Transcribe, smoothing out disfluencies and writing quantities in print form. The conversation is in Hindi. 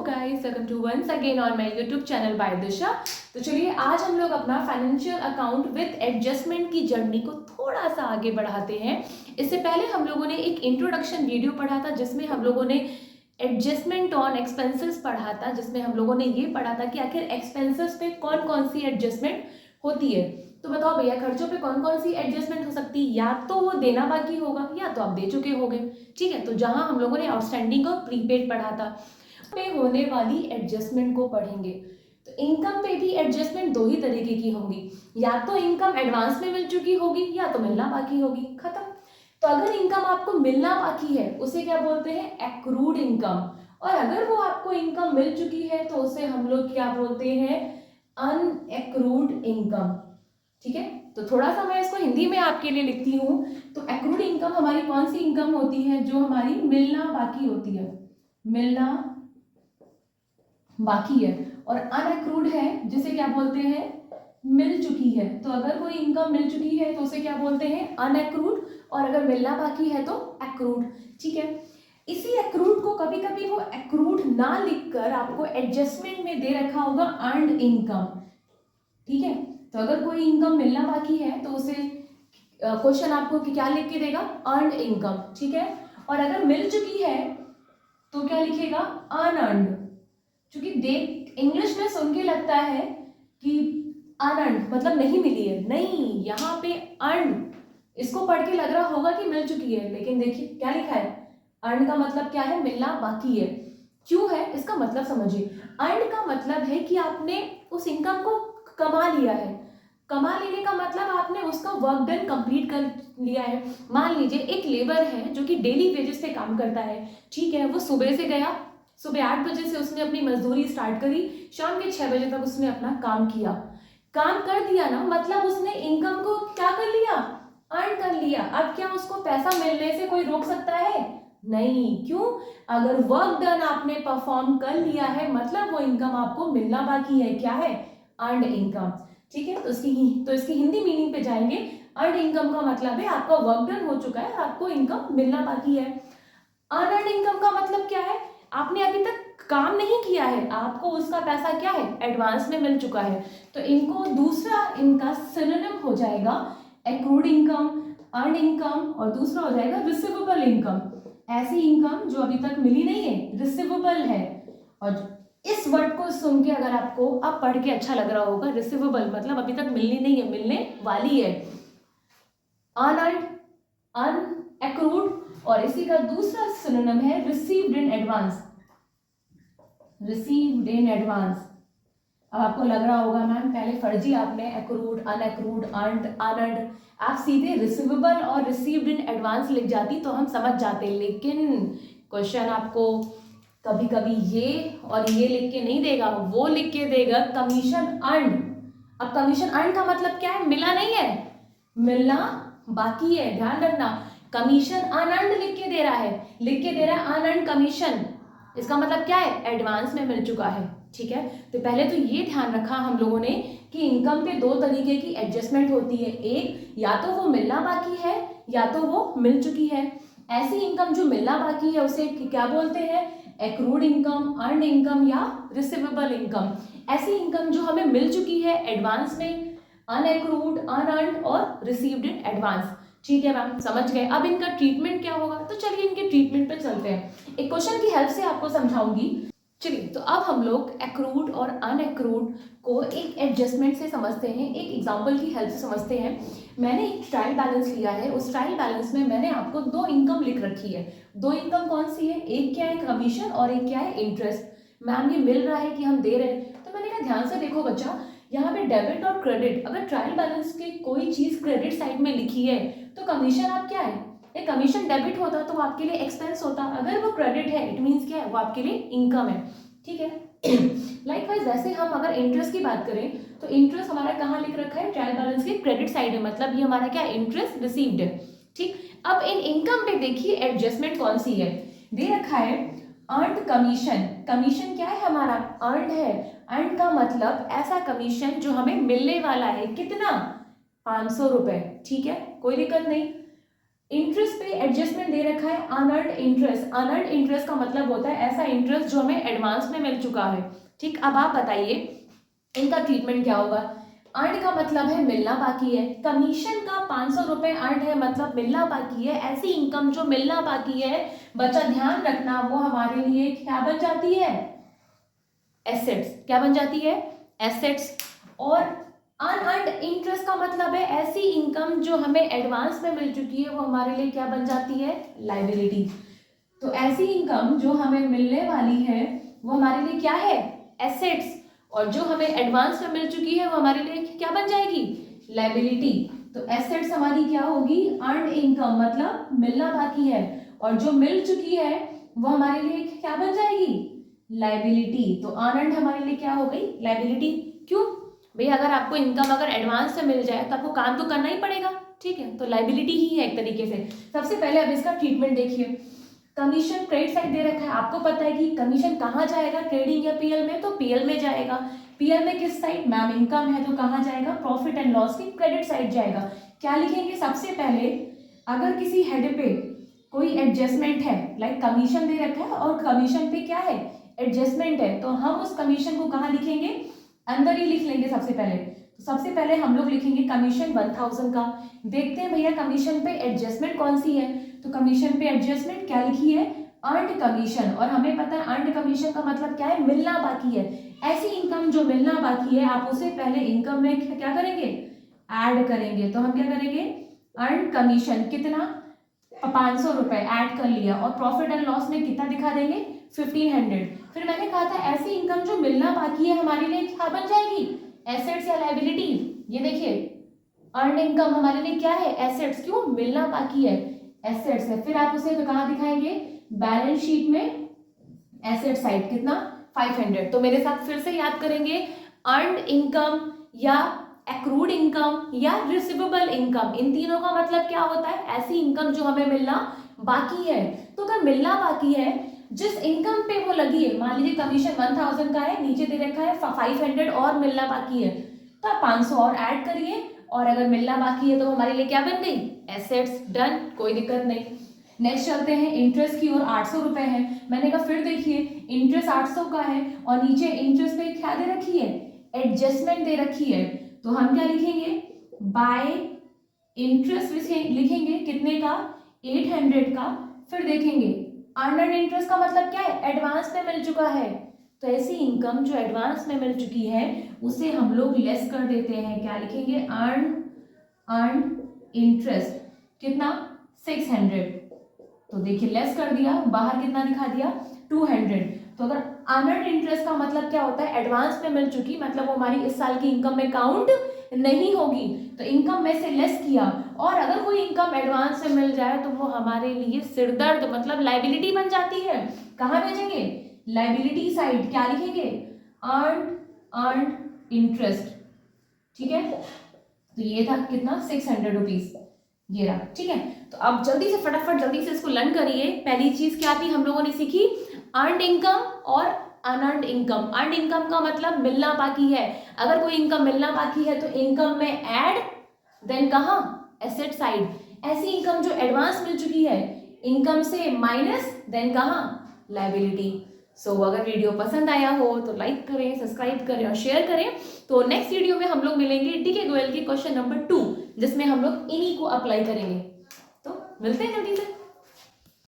Guys, welcome to once again on my YouTube channel by Disha. तो चलिए आज हम लोग अपना फाइनेंशियल अकाउंट विद एडजस्टमेंट की जर्नी को थोड़ा सा आगे बढ़ाते हैं। इससे पहले हम लोगों ने एक इंट्रोडक्शन वीडियो पढ़ा था जिसमें हम लोगों ने एडजस्टमेंट ऑन एक्सपेंसेस पढ़ा था, जिसमें हम लोगों ने ये पढ़ा था कि आखिर एक्सपेंसेस पे कौन कौन सी एडजस्टमेंट होती है। तो बताओ भैया, खर्चों पे कौन कौन सी एडजस्टमेंट हो सकती है? या तो वो देना बाकी होगा या तो आप दे चुके होगे। ठीक है, तो जहां हम लोगों ने आउटस्टैंडिंग और प्रीपेड पढ़ा था पे होने वाली एडजस्टमेंट को पढ़ेंगे। तो इनकम पे भी एडजस्टमेंट दो ही तरीके की होंगी, या तो इनकम एडवांस में मिल चुकी होगी या तो मिलना बाकी होगी। खत्म। तो अगर इनकम आपको मिलना बाकी है उसे क्या बोलते हैं? Accrued income. और अगर वो आपको इनकम मिल चुकी है तो उसे हम लोग क्या बोलते हैं? अनएक्रूड इनकम। ठीक है, तो थोड़ा सा मैं इसको हिंदी में आपके लिए लिखती हूँ। तो एक्रूड इनकम हमारी कौन सी इनकम होती है? जो हमारी मिलना बाकी होती है, मिलना बाकी है। और अनएक्रूड है जिसे क्या बोलते हैं? मिल चुकी है। तो अगर कोई इनकम मिल चुकी है तो उसे क्या बोलते हैं? अनएक्रूड। और अगर मिलना बाकी है तो एक्रूड। ठीक है, इसी एक्रूड को कभी कभी वो एक्रूड ना लिखकर आपको एडजस्टमेंट में दे रखा होगा अर्नड इनकम। ठीक है, तो अगर कोई इनकम मिलना बाकी है तो उसे क्वेश्चन आपको क्या लिख के देगा? Earned income. ठीक है, और अगर मिल चुकी है तो क्या लिखेगा? अनअर्नड। क्योंकि देख इंग्लिश में सुन के लगता है कि अनअर्नड मतलब नहीं मिली है, नहीं, यहाँ पे अर्न, इसको पढ़ के लग रहा होगा कि मिल चुकी है, लेकिन देखिए क्या लिखा है? अर्न का मतलब क्या है? मिलना बाकी है। क्यों है इसका मतलब समझिए। अर्न का मतलब है कि आपने उस इनकम को कमा लिया है। कमा लेने का मतलब आपने उसका वर्क डन कंप्लीट कर लिया है। मान लीजिए एक लेबर है जो कि डेली वेजेस पे काम करता है। ठीक है, वो सुबह से गया, सुबह 8 बजे से उसने अपनी मजदूरी स्टार्ट करी, शाम के 6 बजे तक उसने अपना काम किया। काम कर दिया ना, मतलब उसने इनकम को क्या कर लिया? अर्न कर लिया। अब क्या उसको पैसा मिलने से कोई रोक सकता है? नहीं। क्यों? अगर वर्क डन आपने परफॉर्म कर लिया है मतलब वो इनकम आपको मिलना बाकी है। क्या है? Earned income. ठीक है, तो इसकी हिंदी मीनिंग पे जाएंगे। अर्नड इनकम का मतलब है आपका वर्क डन हो चुका है और आपको इनकम मिलना बाकी है। अनअर्नड इनकम का मतलब क्या है? आपने अभी तक काम नहीं किया है, आपको उसका पैसा क्या है? एडवांस में मिल चुका है। तो इनको दूसरा इनका सिनोनिम हो जाएगा एक्रूड इनकम, अर्नड इनकम, और दूसरा हो जाएगा रिसीवेबल इनकम। ऐसी इनकम जो अभी तक मिली नहीं है, रिसीवेबल है। और इस वर्ड को सुन के अगर आपको अब पढ़ के अच्छा लग रहा होगा, रिसीवेबल मतलब अभी तक मिलनी नहीं है, मिलने वाली है। अनअर्नड, अनएक्रूड, और इसी का दूसरा सिनोनिम है received in advance. Received in advance. अब आपको लग रहा होगा मैम पहले फर्जी आपने एक्रूड, अनएक्रूड, अर्नड, अनअर्नड, आप सीधे रिसीवेबल और रिसीव्ड इन एडवांस लिख जाती तो हम समझ जाते, लेकिन क्वेश्चन आपको कभी कभी ये और ये लिख के नहीं देगा, वो लिख के देगा कमीशन अर्न। अब कमीशन अर्न का मतलब क्या है? मिला नहीं है, मिलना बाकी है। ध्यान रखना, कमीशन अनअर्न्ड लिख के दे रहा है, लिख के दे रहा है अनअर्न्ड कमीशन। इसका मतलब क्या है? एडवांस में मिल चुका है। ठीक है, तो पहले तो ये ध्यान रखा हम लोगों ने कि इनकम पे दो तरीके की एडजस्टमेंट होती है। एक, या तो वो मिलना बाकी है या तो वो मिल चुकी है। ऐसी इनकम जो मिलना बाकी है उसे क्या बोलते हैं? एक्रूड इनकम, अर्नड इनकम या रिसीवेबल इनकम। ऐसी इनकम जो हमें मिल चुकी है एडवांस में, अनएक्रूड, अनअर्न्ड और रिसीव्ड इन एडवांस। ठीक है मैम, समझ गए। अब इनका ट्रीटमेंट क्या होगा? तो चलिए इनके ट्रीटमेंट पे चलते हैं। एक क्वेश्चन की हेल्प से आपको समझाऊंगी। चलिए, तो अब हम लोग एक्रूड और अनएक्रूड को एक एडजस्टमेंट से समझते हैं, एक एग्जांपल की हेल्प से समझते हैं। मैंने एक ट्रायल बैलेंस लिया है, उस ट्रायल बैलेंस में मैंने आपको दो इनकम लिख रखी है। दो इनकम कौन सी है? एक क्या है? कमीशन, और एक क्या है? इंटरेस्ट। मैम ये मिल रहा है कि हम दे रहे हैं? तो मैंने कहा ध्यान से देखो बच्चा, यहाँ पे डेबिट और क्रेडिट, अगर ट्रायल बैलेंस की कोई चीज क्रेडिट साइड में लिखी है तो कमीशन आप क्या है? एक कमीशन डेबिट होता तो आपके लिए एक्सपेंस होता, अगर वो क्रेडिट है इट मींस क्या है? वो आपके लिए इनकम है। ठीक है, लाइकवाइज वैसे हम अगर इंटरेस्ट की बात करें तो इंटरेस्ट हमारा कहाँ लिख रखा है? ट्रायल बैलेंस के क्रेडिट साइड है, मतलब ये हमारा क्या? इंटरेस्ट रिसीव्ड है। ठीक, अब इन इनकम पे देखिए एडजस्टमेंट कौन सी है? दे रखा है अर्नड कमीशन। कमीशन क्या है हमारा? अर्नड है। अर्नड का मतलब ऐसा कमीशन जो हमें मिलने वाला है। कितना? 500 रुपए। ठीक है, कोई दिक्कत नहीं। इंटरेस्ट पे एडजस्टमेंट दे रखा है अनअर्न्ड इंटरेस्ट। अनअर्न्ड इंटरेस्ट का मतलब होता है ऐसा इंटरेस्ट जो हमें एडवांस में मिल चुका है। ठीक, अब आप बताइए इनका ट्रीटमेंट क्या होगा। अर्न का मतलब है मिलना बाकी है, कमीशन का 500 रुपए अर्न है मतलब मिलना बाकी है। ऐसी इनकम जो मिलना बाकी है, बच्चा ध्यान रखना, वो हमारे लिए क्या बन जाती है, एसेट्स। क्या बन जाती है, एसेट्स। और अनअर्न्ड इंटरेस्ट का मतलब है ऐसी इनकम जो हमें एडवांस में मिल चुकी है, वो हमारे लिए क्या बन जाती है, लायबिलिटी। तो ऐसी इनकम जो हमें मिलने वाली है वो हमारे लिए क्या है, एसेट्स, और जो हमें एडवांस में मिल चुकी है वो हमारे लिए क्या बन जाएगी, लायबिलिटी। तो एसेट्स हमारी क्या होगी, अर्न्ड इनकम मतलब मिलना बाकी है, और जो मिल चुकी है वो हमारे लिए क्या बन जाएगी, लायबिलिटी। तो अनअर्न्ड हमारे लिए क्या हो गई, लायबिलिटी। क्यों भाई, अगर आपको इनकम अगर एडवांस से मिल जाए तो आपको काम तो करना ही पड़ेगा, ठीक है, तो लायबिलिटी ही है एक तरीके से। सबसे पहले अब इसका ट्रीटमेंट देखिए। कमीशन क्रेडिट साइड दे रखा है, आपको पता है कि कमीशन कहाँ जाएगा, ट्रेडिंग या पीएल में, तो पीएल में जाएगा। पीएल में किस साइड, मैम इनकम है तो कहाँ जाएगा, प्रॉफिट एंड लॉस की क्रेडिट साइड जाएगा। क्या लिखेंगे, सबसे पहले अगर किसी हेड पे कोई एडजस्टमेंट है, लाइक कमीशन दे रखा है और कमीशन पे क्या है, एडजस्टमेंट है, तो हम उस कमीशन को कहाँ लिखेंगे, अंदर ही लिख लेंगे सबसे पहले। तो सबसे पहले हम लोग लिखेंगे कमीशन 1000 का। देखते हैं भैया कमीशन पे एडजस्टमेंट कौन सी है, तो कमीशन पे एडजस्टमेंट क्या लिखी है, अर्न्ड कमीशन। और हमें पता है अर्न्ड कमीशन का मतलब क्या है, मिलना बाकी है। ऐसी इनकम जो मिलना बाकी है, आप उसे पहले इनकम में क्या करेंगे, ऐड करेंगे। तो हम क्या करेंगे, अर्न्ड कमीशन कितना, 500 रुपए ऐड कर लिया, और प्रॉफिट एंड लॉस में कितना दिखा देंगे, 1500। फिर मैंने कहा था ऐसी इनकम जो मिलना बाकी है हमारे लिए क्या बन जाएगी, एसेट्स या लायबिलिटीज। ये देखिए अर्न इनकम हमारे लिए क्या है, एसेट्स। क्यों, मिलना बाकी है, एसेट्स है। फिर आप उसे तो कहाँ दिखाएंगे, बैलेंस शीट में एसेट साइड कितना, 500। तो मेरे साथ फिर से याद करेंगे, अर्न्ड इनकम या एक्रूड इनकम या रिसीवेबल इनकम, इन तीनों का मतलब क्या होता है, ऐसी इनकम जो हमें मिलना बाकी है। तो अगर मिलना बाकी है, जिस इनकम पे वो लगी है, मान लीजिए कमीशन 1000 का है, नीचे दे रखा है 500 और मिलना बाकी है, तो आप 500 और ऐड करिए, और अगर मिलना बाकी है तो हमारे लिए क्या बन गई, एसेट्स। डन, कोई दिक्कत नहीं। नेक्स्ट चलते हैं, इंटरेस्ट की ओर 800 रुपए है। मैंने कहा फिर देखिए इंटरेस्ट 800 का है, और नीचे इंटरेस्ट पे क्या दे रखी है, एडजस्टमेंट दे रखी है। तो हम क्या लिखेंगे, बाय इंटरेस्ट लिखेंगे कितने का, 800 का। फिर देखेंगे अर्नड इंटरेस्ट का मतलब क्या है, एडवांस में मिल चुका है। तो ऐसी इनकम जो एडवांस में मिल चुकी है उसे हम लोग लेस कर देते हैं। क्या लिखेंगे, अर्न इंटरेस्ट कितना, 600। तो देखिए लेस कर दिया, बाहर कितना दिखा दिया, 200। तो अगर अर्नड इंटरेस्ट का मतलब क्या होता है, एडवांस में मिल चुकी, मतलब वो हमारी इस साल की इनकम में काउंट नहीं होगी। तो इनकम में से लेस किया, और अगर कोई इनकम एडवांस में मिल जाए तो वो हमारे लिए सिरदर्द मतलब लायबिलिटी बन जाती है। कहाँ भेजेंगे, लायबिलिटी साइड। क्या लिखेंगे, अर्न इंटरेस्ट। ठीक है, तो ये था कितना, 600 रुपीज, ये रहा। ठीक है, तो अब जल्दी से फटाफट जल्दी से इसको लर्न करिए। पहली चीज क्या थी हम लोगों ने सीखी, अर्न्ड इनकम और अनअर्न्ड इनकम। अर्न्ड इनकम का मतलब मिलना बाकी है, अगर कोई इनकम मिलना बाकी है तो इनकम में ऐड, देन कहाँ, एसेट साइड। ऐसी इनकम जो एडवांस मिल चुकी है, इनकम से माइनस, देन कहाँ, लायबिलिटी। सो अगर वीडियो पसंद आया हो तो लाइक करें, सब्सक्राइब करें और शेयर करें। तो नेक्स्ट वीडियो में हम लोग मिलेंगे DK गोयल के क्वेश्चन नंबर 2, जिसमें हम लोग इन्हीं को अप्लाई करेंगे। तो मिलते हैं जल्दी से।